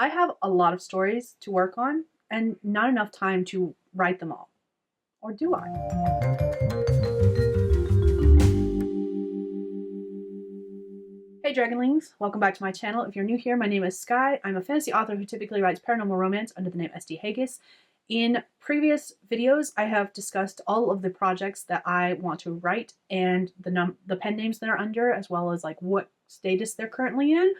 I have a lot of stories to work on and not enough time to write them all. Or do I? Hey Dragonlings, welcome back to my channel. If you're new here, my name is Skye. I'm a fantasy author who typically writes paranormal romance under the name Hegyes. In previous videos, I have discussed all of the projects that I want to write and the pen names that are under, as well as like what status they're currently in.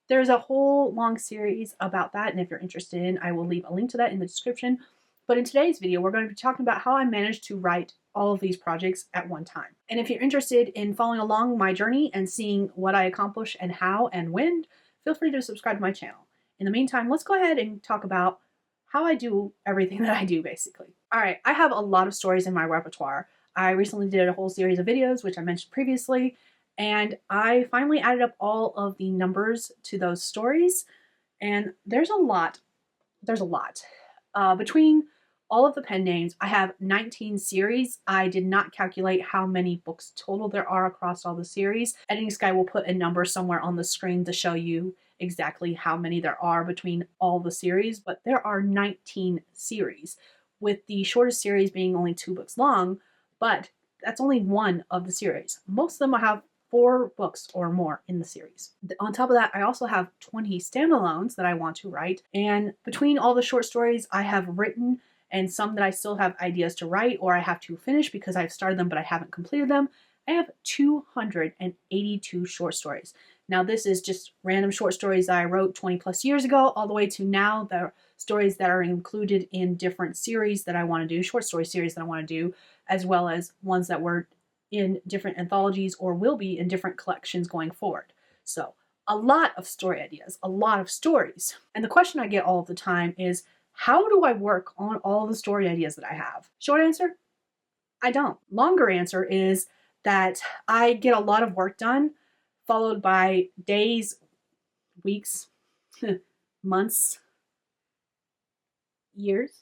There's a whole long series about that, and if you're interested in, I will leave a link to that in the description. But in today's video, we're going to be talking about how I managed to write all of these projects at one time. And if you're interested in following along my journey and seeing what I accomplish and how and when, feel free to subscribe to my channel. In the meantime, let's go ahead and talk about how I do everything that I do, basically. All right, I have a lot of stories in my repertoire. I recently did a whole series of videos, which I mentioned previously, and I finally added up all of the numbers to those stories, and there's a lot. Between all of the pen names, I have 19 series. I did not calculate how many books total there are across all the series. Editing Skye will put a number somewhere on the screen to show you exactly how many there are between all the series, but there are 19 series, with the shortest series being only 2 books long, but that's only one of the series. Most of them have 4 books or more in the series. On top of that, I also have 20 standalones that I want to write, and between all the short stories I have written and some that I still have ideas to write or I have to finish because I've started them but I haven't completed them, I have 282 short stories. Now this is just random short stories that I wrote 20 plus years ago all the way to now. The stories that are included in different series that I want to do, short story series that I want to do, as well as ones that were in different anthologies or will be in different collections going forward. So a lot of story ideas, a lot of stories. And the question I get all of the time is, how do I work on all the story ideas that I have? Short answer, I don't. Longer answer is that I get a lot of work done, followed by days, weeks, months, years,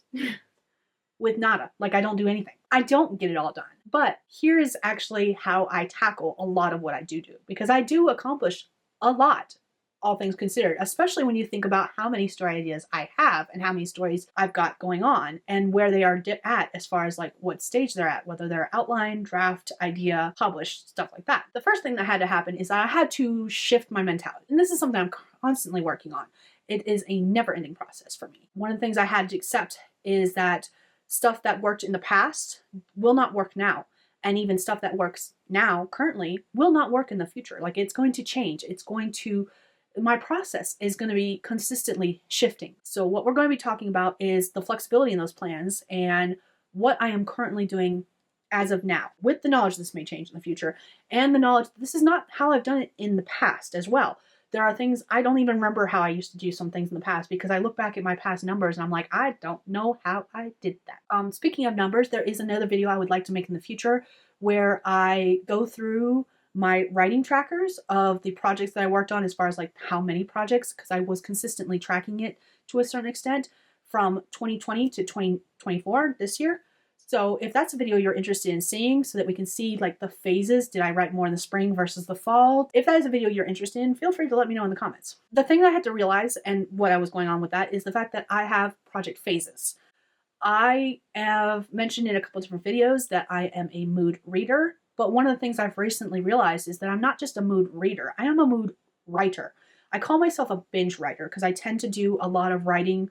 with nada. Like I don't do anything. I don't get it all done. But here's actually how I tackle a lot of what I do, because I do accomplish a lot, all things considered, especially when you think about how many story ideas I have and how many stories I've got going on and where they are at as far as like what stage they're at, whether they're outline, draft, idea, published, stuff like that. The first thing that had to happen is I had to shift my mentality. And this is something I'm constantly working on. It is a never-ending process for me. One of the things I had to accept is that stuff that worked in the past will not work now. And even stuff that works now, currently, will not work in the future. Like it's going to change. My process is going to be consistently shifting. So what we're going to be talking about is the flexibility in those plans and what I am currently doing as of now, with the knowledge this may change in the future, and the knowledge this is not how I've done it in the past as well. There are things I don't even remember how I used to do some things in the past because I look back at my past numbers and I'm like, I don't know how I did that. Speaking of numbers, there is another video I would like to make in the future where I go through my writing trackers of the projects that I worked on as far as like how many projects, because I was consistently tracking it to a certain extent from 2020 to 2024 this year. So if that's a video you're interested in seeing so that we can see like the phases, did I write more in the spring versus the fall? If that is a video you're interested in, feel free to let me know in the comments. The thing that I had to realize and what I was going on with that is the fact that I have project phases. I have mentioned in a couple different videos that I am a mood reader, but one of the things I've recently realized is that I'm not just a mood reader, I am a mood writer. I call myself a binge writer because I tend to do a lot of writing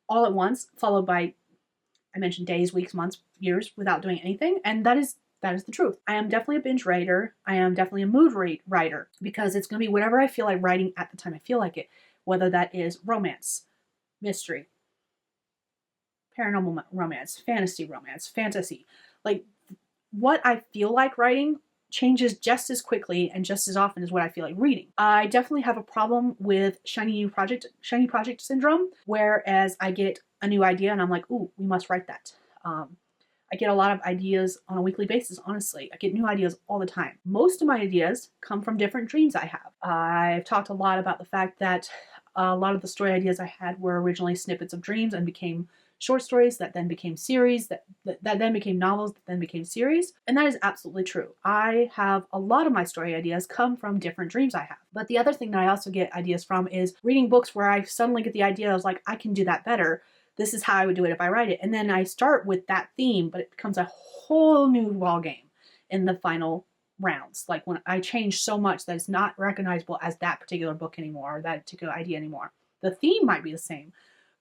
all at once, followed by, I mentioned days, weeks, months, years without doing anything, and that is the truth. I am definitely a binge writer. I am definitely a mood writer because it's going to be whatever I feel like writing at the time I feel like it, whether that is romance, mystery, paranormal romance, fantasy. Like what I feel like writing changes just as quickly and just as often as what I feel like reading. I definitely have a problem with shiny project syndrome, whereas I get a new idea and I'm like, ooh, we must write that. I get a lot of ideas on a weekly basis, honestly. I get new ideas all the time. Most of my ideas come from different dreams I have. I've talked a lot about the fact that A lot of the story ideas I had were originally snippets of dreams and became short stories that then became series, that then became novels, that then became series. And that is absolutely true. I have a lot of my story ideas come from different dreams I have. But the other thing that I also get ideas from is reading books where I suddenly get the idea, I was like, I can do that better. This is how I would do it if I write it. And then I start with that theme, but it becomes a whole new ball game in the final rounds. Like when I change so much that it's not recognizable as that particular book anymore, or that particular idea anymore. The theme might be the same,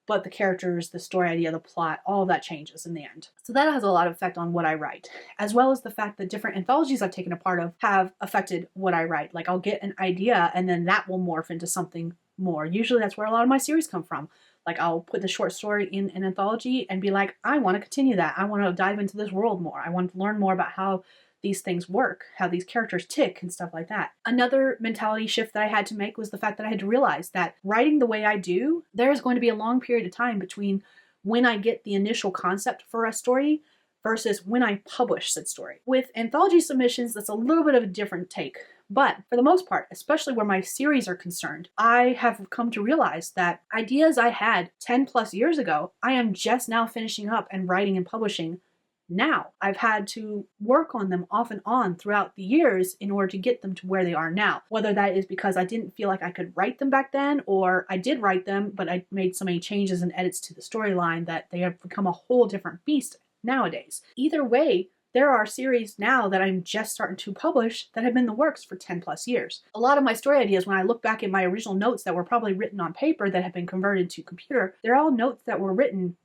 but the characters, the story idea, the plot, all of that changes in the end. So that has a lot of effect on what I write, as well as the fact that different anthologies I've taken a part of have affected what I write. Like I'll get an idea and then that will morph into something more. Usually that's where a lot of my series come from. Like I'll put the short story in an anthology and be like, I want to continue that. I want to dive into this world more. I want to learn more about how these things work, how these characters tick and stuff like that. Another mentality shift that I had to make was the fact that I had to realize that writing the way I do, there is going to be a long period of time between when I get the initial concept for a story versus when I publish said story. With anthology submissions, that's a little bit of a different take. But for the most part, especially where my series are concerned, I have come to realize that ideas I had 10 plus years ago, I am just now finishing up and writing and publishing now. I've had to work on them off and on throughout the years in order to get them to where they are now. Whether that is because I didn't feel like I could write them back then, or I did write them, but I made so many changes and edits to the storyline that they have become a whole different beast nowadays. Either way, there are series now that I'm just starting to publish that have been in the works for 10 plus years. A lot of my story ideas, when I look back at my original notes that were probably written on paper that have been converted to computer, they're all notes that were written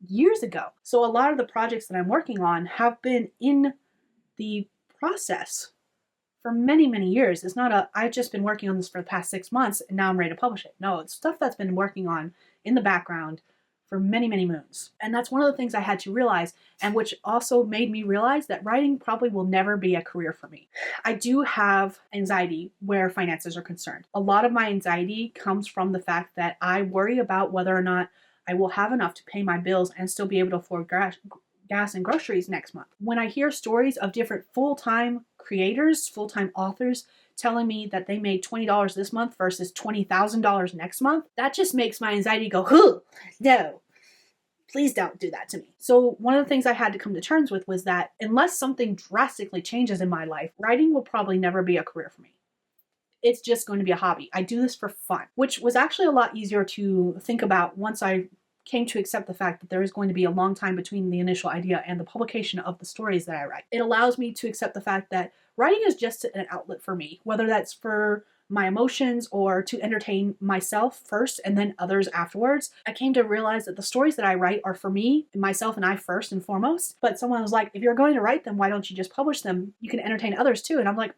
years ago. So a lot of the projects that I'm working on have been in the process for many, many years. It's not I've just been working on this for the past 6 months and now I'm ready to publish it. No, it's stuff that's been working on in the background for many, many moons. And that's one of the things I had to realize, and which also made me realize that writing probably will never be a career for me. I do have anxiety where finances are concerned. A lot of my anxiety comes from the fact that I worry about whether or not I will have enough to pay my bills and still be able to afford gas and groceries next month. When I hear stories of different full-time creators, full-time authors telling me that they made $20 this month versus $20,000 next month, that just makes my anxiety go, no, please don't do that to me. So one of the things I had to come to terms with was that unless something drastically changes in my life, writing will probably never be a career for me. It's just going to be a hobby. I do this for fun, which was actually a lot easier to think about once I came to accept the fact that there is going to be a long time between the initial idea and the publication of the stories that I write. It allows me to accept the fact that writing is just an outlet for me, whether that's for my emotions or to entertain myself first and then others afterwards. I came to realize that the stories that I write are for me, myself and I first and foremost. But someone was like, if you're going to write them, why don't you just publish them? You can entertain others too. And I'm like,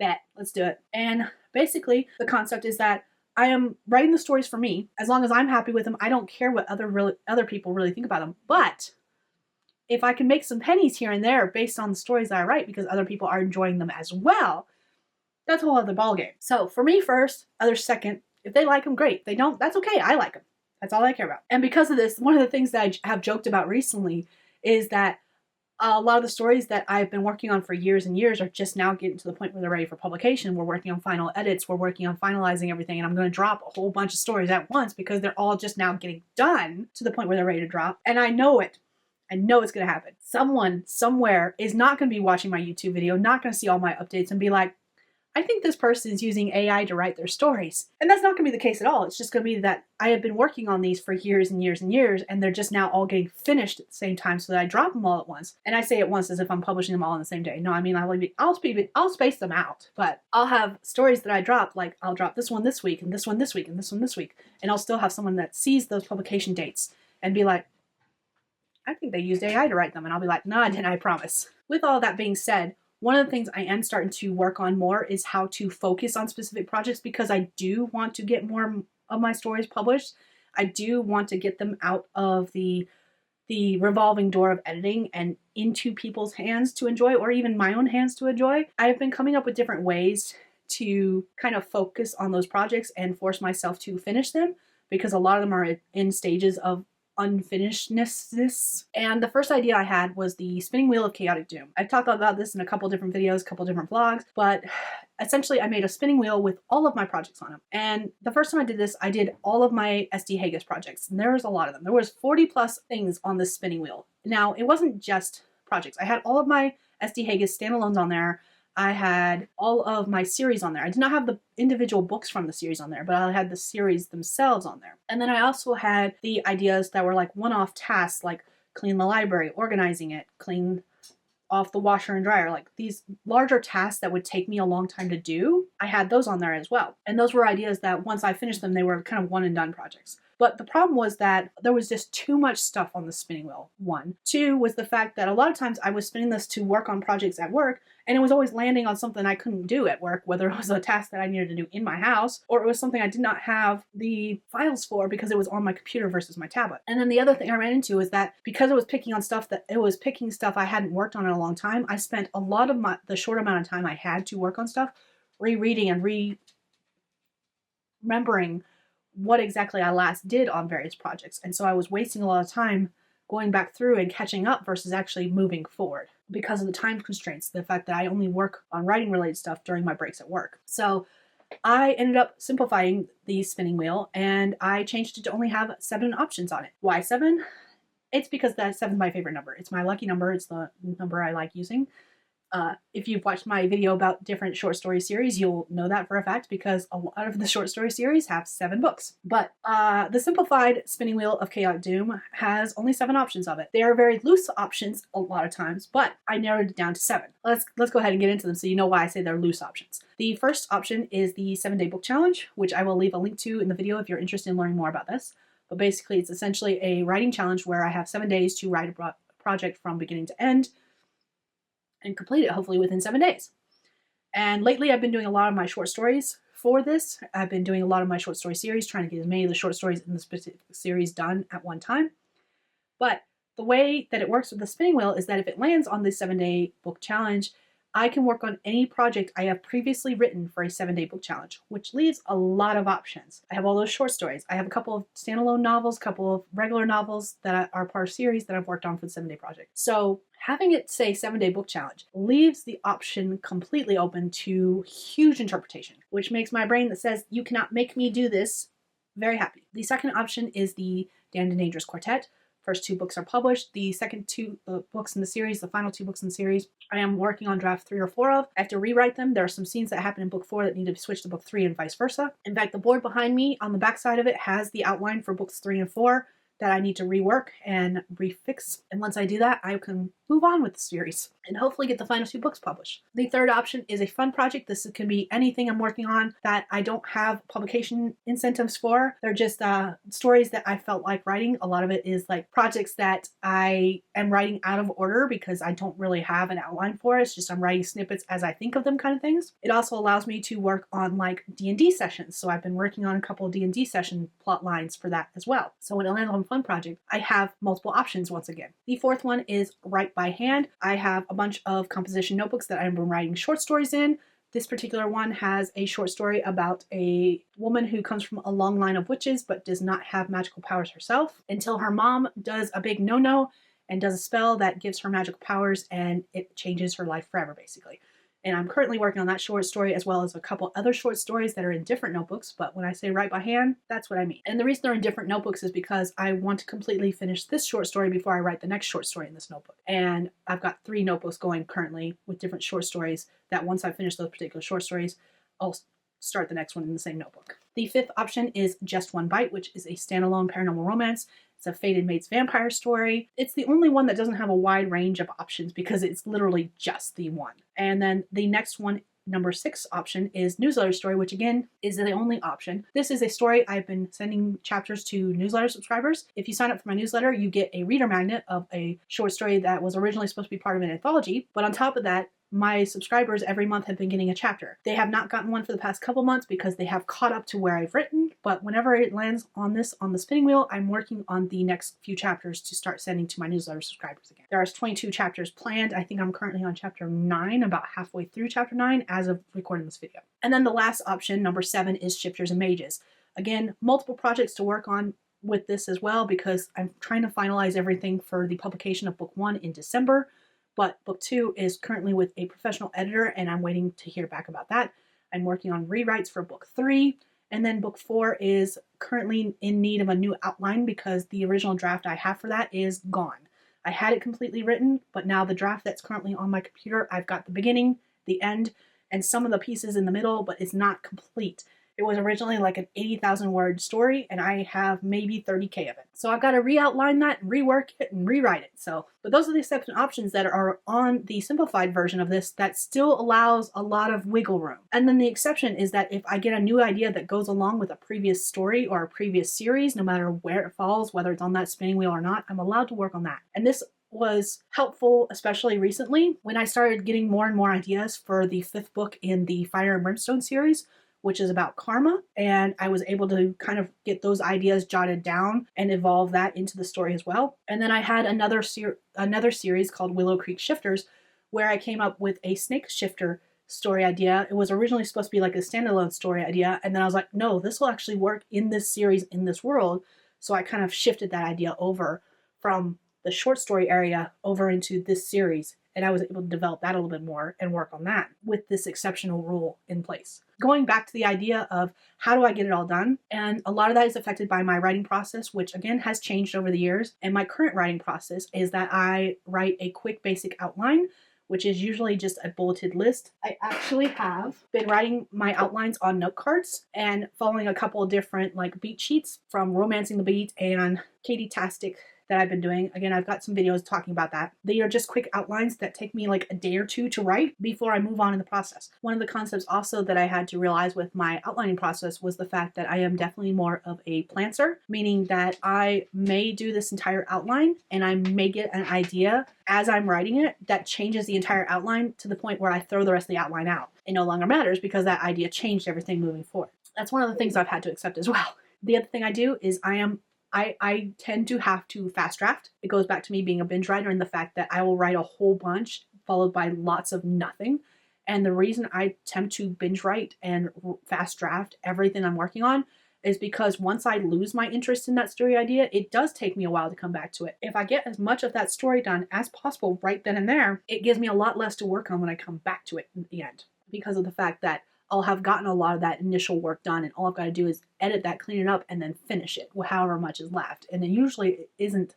bet, let's do it. And basically the concept is that I am writing the stories for me. As long as I'm happy with them, I don't care what other people really think about them. But if I can make some pennies here and there based on the stories that I write because other people are enjoying them as well, that's a whole other ballgame. So for me first, others second. If they like them, great. If they don't, that's okay. I like them. That's all I care about. And because of this, one of the things that I have joked about recently is that a lot of the stories that I've been working on for years and years are just now getting to the point where they're ready for publication. We're working on final edits. We're working on finalizing everything. And I'm going to drop a whole bunch of stories at once because they're all just now getting done to the point where they're ready to drop. And I know it. I know it's going to happen. Someone somewhere is not going to be watching my YouTube video, not going to see all my updates and be like, I think this person is using AI to write their stories. And that's not going to be the case at all. It's just going to be that I have been working on these for years and years and years, and they're just now all getting finished at the same time so that I drop them all at once. And I say at once as if I'm publishing them all on the same day. No, I mean, I'll space them out, but I'll have stories that I drop, like I'll drop this one this week, and this one this week, and this one this week. And I'll still have someone that sees those publication dates and be like, I think they used AI to write them. And I'll be like, no, I didn't, I promise. With all that being said, one of the things I am starting to work on more is how to focus on specific projects because I do want to get more of my stories published. I do want to get them out of the revolving door of editing and into people's hands to enjoy, or even my own hands to enjoy. I have been coming up with different ways to kind of focus on those projects and force myself to finish them because a lot of them are in stages of unfinishedness. And the first idea I had was the spinning wheel of chaotic doom. I've talked about this in a couple different videos, a couple different vlogs, but essentially I made a spinning wheel with all of my projects on them. And the first time I did this, I did all of my SD Hegyes projects, and there was a lot of them. There was 40 plus things on this spinning wheel. Now, it wasn't just projects. I had all of my SD Hegyes standalones on there. I had all of my series on there. I did not have the individual books from the series on there, but I had the series themselves on there. And then I also had the ideas that were like one-off tasks, like clean the library, organizing it, clean off the washer and dryer, like these larger tasks that would take me a long time to do. I had those on there as well. And those were ideas that once I finished them, they were kind of one and done projects. But the problem was that there was just too much stuff on the spinning wheel, one. Two was the fact that a lot of times I was spinning this to work on projects at work, and it was always landing on something I couldn't do at work, whether it was a task that I needed to do in my house, or it was something I did not have the files for because it was on my computer versus my tablet. And then the other thing I ran into is that because it was picking stuff I hadn't worked on in a long time, I spent a lot of the short amount of time I had to work on stuff rereading and remembering what exactly I last did on various projects. And so I was wasting a lot of time going back through and catching up versus actually moving forward because of the time constraints, the fact that I only work on writing related stuff during my breaks at work. So I ended up simplifying the spinning wheel and I changed it to only have 7 options on it. Why 7? It's because that 7 is my favorite number. It's my lucky number. It's the number I like using. If you've watched my video about different short story series, you'll know that for a fact because a lot of the short story series have 7 books. But the simplified spinning wheel of chaotic doom has only 7 options of it. They are very loose options a lot of times, but I narrowed it down to 7. Let's go ahead and get into them so you know why I say they're loose options. The first option is the 7-day book challenge, which I will leave a link to in the video if you're interested in learning more about this. But basically, it's essentially a writing challenge where I have 7 days to write a project from beginning to end and complete it hopefully within 7 days. And lately I've been doing a lot of my short stories for this. I've been doing a lot of my short story series, trying to get as many of the short stories in the specific series done at one time. But the way that it works with the spinning wheel is that if it lands on the 7-day book challenge, I can work on any project I have previously written for a 7-day book challenge, which leaves a lot of options. I have all those short stories. I have a couple of standalone novels, a couple of regular novels that are part of series that I've worked on for the 7-day project. So having it say 7-day book challenge leaves the option completely open to huge interpretation, which makes my brain that says, you cannot make me do this, very happy. The second option is the Damned and Dangerous Quartet. First 2 books are published. The second 2 books in the series, the final 2 books in the series, I am working on draft 3 or 4 of. I have to rewrite them. There are some scenes that happen in book 4 that need to be switched to book 3 and vice versa. In fact, the board behind me on the back side of it has the outline for books 3 and 4 that I need to rework and refix. And once I do that, I can move on with the series and hopefully get the final 2 books published. The third option is a fun project. This can be anything I'm working on that I don't have publication incentives for. They're just stories that I felt like writing. A lot of it is like projects that I am writing out of order because I don't really have an outline for it. It's just I'm writing snippets as I think of them kind of things. It also allows me to work on like D&D sessions. So I've been working on a couple of D&D session plot lines for that as well. So when it lands on a fun project, I have multiple options once again. The fourth one is write by hand. I have a bunch of composition notebooks that I've been writing short stories in. This particular one has a short story about a woman who comes from a long line of witches but does not have magical powers herself until her mom does a big no-no and does a spell that gives her magical powers and it changes her life forever, basically. And I'm currently working on that short story as well as a couple other short stories that are in different notebooks. But when I say write by hand, that's what I mean. And the reason they're in different notebooks is because I want to completely finish this short story before I write the next short story in this notebook. And I've got 3 notebooks going currently with different short stories that once I finish those particular short stories, I'll start the next one in the same notebook. The fifth option is Just One Bite, which is a standalone paranormal romance. It's a fated mates vampire story. It's the only one that doesn't have a wide range of options because it's literally just the one. And then the next one, number 6 option, is newsletter story, which again is the only option. This is a story I've been sending chapters to newsletter subscribers. If you sign up for my newsletter, you get a reader magnet of a short story that was originally supposed to be part of an anthology. But on top of that, my subscribers every month have been getting a chapter. They have not gotten one for the past couple months because they have caught up to where I've written, but whenever it lands on the spinning wheel, I'm working on the next few chapters to start sending to my newsletter subscribers again. There are 22 chapters planned. I think I'm currently on chapter 9, about halfway through chapter 9 as of recording this video. And then the last option, number 7, is shifters and mages. Again, multiple projects to work on with this as well because I'm trying to finalize everything for the publication of book 1 in December, but book 2 is currently with a professional editor and I'm waiting to hear back about that. I'm working on rewrites for book 3, and then book 4 is currently in need of a new outline because the original draft I have for that is gone. I had it completely written, but now the draft that's currently on my computer, I've got the beginning, the end, and some of the pieces in the middle, but it's not complete. It was originally like an 80,000 word story, and I have maybe 30K of it. So I've got to re-outline that, rework it, and rewrite it. But those are the exception options that are on the simplified version of this that still allows a lot of wiggle room. And then the exception is that if I get a new idea that goes along with a previous story or a previous series, no matter where it falls, whether it's on that spinning wheel or not, I'm allowed to work on that. And this was helpful, especially recently, when I started getting more and more ideas for the 5th book in the Fire and Brimstone series, which is about karma, and I was able to kind of get those ideas jotted down and evolve that into the story as well. And then I had another series called Willow Creek Shifters, where I came up with a snake shifter story idea. It was originally supposed to be like a standalone story idea, and then I was like, no, this will actually work in this series, in this world. So I kind of shifted that idea over from the short story area over into this series, and I was able to develop that a little bit more and work on that with this exceptional rule in place. Going back to the idea of how do I get it all done, and a lot of that is affected by my writing process, which again has changed over the years. And my current writing process is that I write a quick basic outline, which is usually just a bulleted list. I actually have been writing my outlines on note cards and following a couple of different like beat sheets from Romancing the Beat and Katie-tastic that I've been doing. Again, I've got some videos talking about that. They are just quick outlines that take me like a day or two to write before I move on in the process. One of the concepts also that I had to realize with my outlining process was the fact that I am definitely more of a plantser, meaning that I may do this entire outline and I may get an idea as I'm writing it that changes the entire outline to the point where I throw the rest of the outline out. It no longer matters because that idea changed everything moving forward. That's one of the things I've had to accept as well. The other thing I do is I tend to have to fast draft. It goes back to me being a binge writer and the fact that I will write a whole bunch followed by lots of nothing. And the reason I attempt to binge write and fast draft everything I'm working on is because once I lose my interest in that story idea, it does take me a while to come back to it. If I get as much of that story done as possible right then and there, it gives me a lot less to work on when I come back to it in the end, because of the fact that I'll have gotten a lot of that initial work done and all I've got to do is edit that, clean it up, and then finish it with however much is left. And it usually isn't,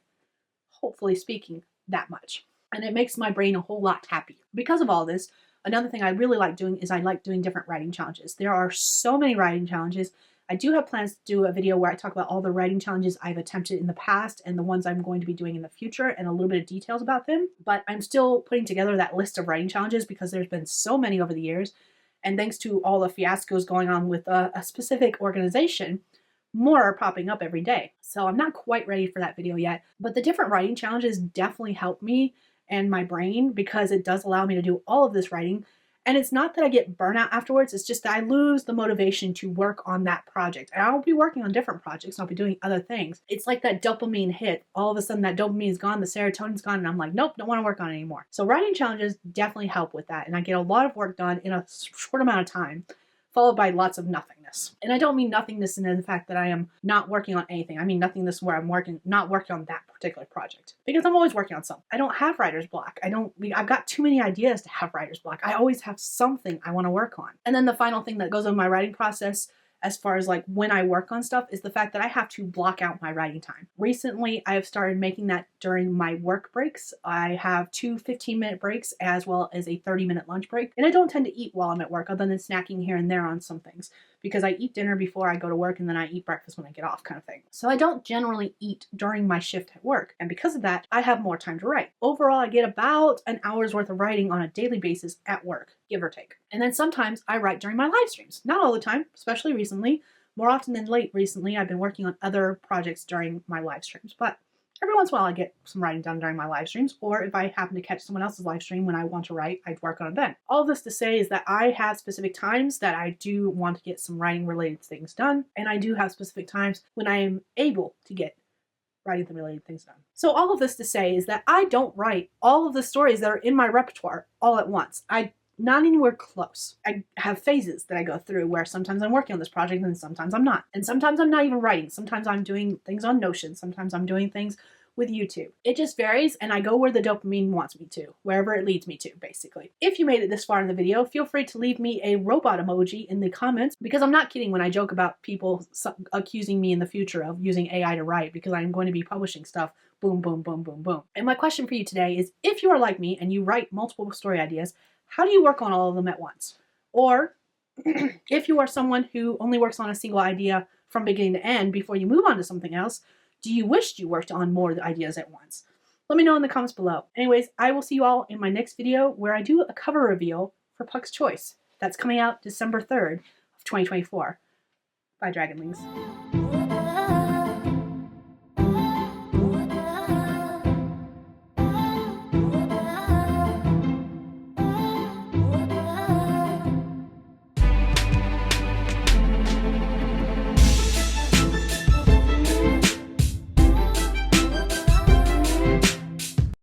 hopefully speaking, that much. And it makes my brain a whole lot happier. Because of all this, another thing I really like doing is I like doing different writing challenges. There are so many writing challenges. I do have plans to do a video where I talk about all the writing challenges I've attempted in the past and the ones I'm going to be doing in the future and a little bit of details about them. But I'm still putting together that list of writing challenges because there's been so many over the years. And thanks to all the fiascos going on with a specific organization, more are popping up every day. So I'm not quite ready for that video yet. But the different writing challenges definitely help me and my brain because it does allow me to do all of this writing. And it's not that I get burnout afterwards. It's just that I lose the motivation to work on that project. And I'll be working on different projects and I'll be doing other things. It's like that dopamine hit. All of a sudden that dopamine is gone, the serotonin's gone, and I'm like, nope, don't want to work on it anymore. So writing challenges definitely help with that. And I get a lot of work done in a short amount of time, followed by lots of nothingness. And I don't mean nothingness in the fact that I am not working on anything. I mean nothingness where I'm not working on that particular project. Because I'm always working on something. I don't have writer's block. I've got too many ideas to have writer's block. I always have something I want to work on. And then the final thing that goes on my writing process as far as like when I work on stuff is the fact that I have to block out my writing time. Recently, I have started making that during my work breaks. I have 2 15-minute breaks as well as a 30-minute lunch break. And I don't tend to eat while I'm at work other than snacking here and there on some things because I eat dinner before I go to work and then I eat breakfast when I get off kind of thing. So I don't generally eat during my shift at work. And because of that, I have more time to write. Overall, I get about an hour's worth of writing on a daily basis at work, give or take. And then sometimes I write during my live streams. Not all the time, especially recently. More often than late recently, I've been working on other projects during my live streams. But every once in a while, I get some writing done during my live streams. Or if I happen to catch someone else's live stream when I want to write, I'd work on it then. All this to say is that I have specific times that I do want to get some writing related things done. And I do have specific times when I am able to get writing related things done. So all of this to say is that I don't write all of the stories that are in my repertoire all at once. I Not anywhere close. I have phases that I go through where sometimes I'm working on this project and sometimes I'm not. And sometimes I'm not even writing. Sometimes I'm doing things on Notion. Sometimes I'm doing things with YouTube. It just varies, and I go where the dopamine wants me to, wherever it leads me to, basically. If you made it this far in the video, feel free to leave me a robot emoji in the comments, because I'm not kidding when I joke about people accusing me in the future of using AI to write, because I'm going to be publishing stuff boom, boom, boom, boom, boom. And my question for you today is, if you are like me and you write multiple story ideas, how do you work on all of them at once? Or if you are someone who only works on a single idea from beginning to end before you move on to something else, do you wish you worked on more ideas at once? Let me know in the comments below. Anyways, I will see you all in my next video where I do a cover reveal for Puck's Choice. That's coming out December 3rd of 2024. Bye, Dragonlings.